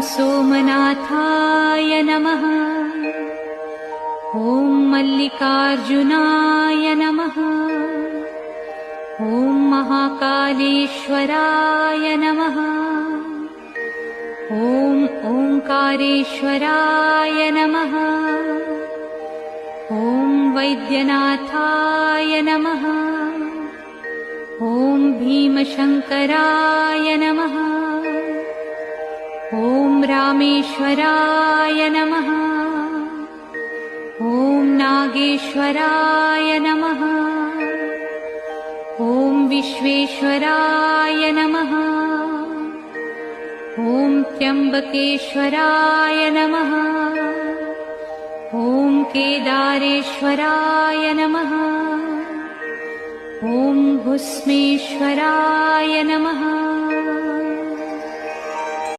सोमनाथाय नमः। ॐ मल्लिकार्जुनाय नमः। ॐ महाकालेश्वराय नमः। ॐ ओंकारेश्वराय नमः। ॐ वैद्यनाथाय नमः। ॐ भीमशंकराय नमः। ॐ रामेश्वराय नमः। ॐ नागेश्वराय नमः। ॐ विश्वेश्वराय नमः। ॐ त्र्यंबकेश्वराय नमः। ॐ केदारेश्वराय नमः। ॐ भुस्मेश्वराय नमः।